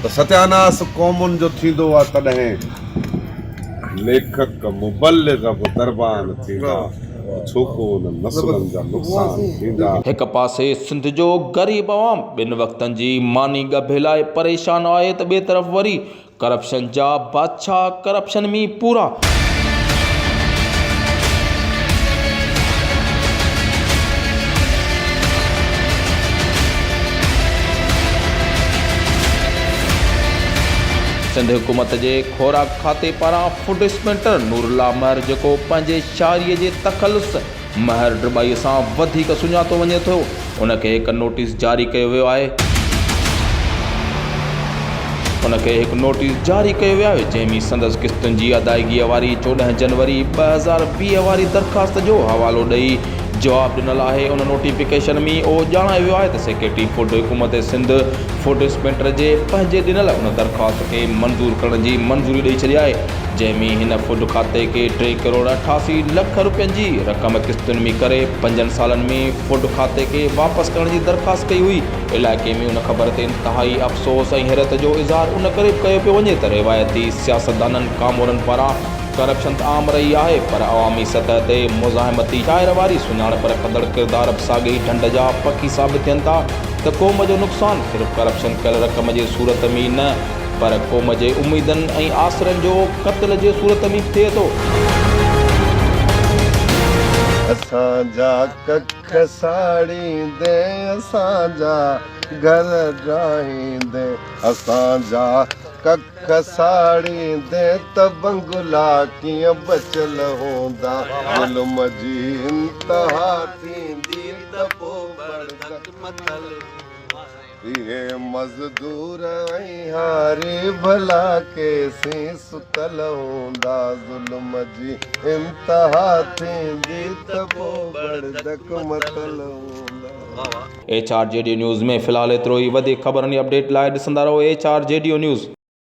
त सत्यानाश क़ौमुनि जो थींदो आहे तॾहिं लेखक मुबल्लिग़ बि दरबान थींदा छोको उन नस्लनि जा नुक़सान थींदा। एक पासे सिंध जो ग़रीब आवाम ॿिनि वक़्तनि जी मानी ॻभे लाइ परेशान आहे त ॿिए तरफ़ वरी करप्शन जा बादशाह करप्शन में पूरा। सिंध हुकूमत जे ख़ुराक खाते पारां फूड इंस्पेक्टर नूरुल्लाह महर जेको पंहिंजे शाइरीअ जे तख़ल्लुस महर ड्रबाईअ सां वधीक सुञातो वञे थो, उनखे हिकु नोटिस जारी कयो वियो आहे। जंहिं में संदसि क़िस्तुनि जी अदायगीअ वारी 14 जनवरी 2020 वारी दरख़्वास्त जो हवालो ॾेई जवाबु ॾिनल आहे। उन नोटिफिकेशन में उहो ॼाणायो वियो आहे त सेक्रेटरी फूड हुकूमत सिंध फूड इंस्पेक्टर जे पंहिंजे ॾिनल उन दरख़्वास्त खे मंज़ूर करण जी मंज़ूरी ॾेई छॾी आहे, जंहिं में हिन फूड खाते खे 3 करोड़ 88 लख रुपयनि जी रक़म क़िस्तुनि में करे 5 सालनि में फूड खाते खे वापसि करण जी दरख़्वास्त कई हुई। इलाइक़े में उन ख़बर ते इंतिहाई अफ़सोस ऐं हैरत जो इज़हार उन करे कयो पियो वञे त रिवायती सियासतदाननि कामोरनि पारां करप्शन त आम रही आहे, पर अवामी सतह ते मुज़ाहिमती शाइर वारी सुञाणप रखंदड़ किरदार बि साॻी ढंढ जा पखी साबित थियनि था त क़ौम जो नुक़सानु सिर्फ़ु करप्शन कयल रक़म जे सूरत में न, पर क़ौम जे उमीदनि ऐं आसरनि जो क़त्ल जे सूरत में थिए थो। असांजा कख साड़ींदे असांजा घर ड्राहींदे, असांजा कख साड़ींदे त बंगला कीअं बचियल हूंदा। ज़ुल्म जी इंतिहा थींदी त पोइ बड़दक मथल इहे मज़दूर ऐं हारी भला केसीं सुतल हूंदा। ज़ुल्म जी इंतिहा थींदी त पोइ बड़दक मथल हूंदा। HRJD न्यूज़ में फ़िलहालु एतिरो ई। वधीक ख़बरनि जी अपडेट लाइ ॾिसंदा रहो HRJD न्यूज़।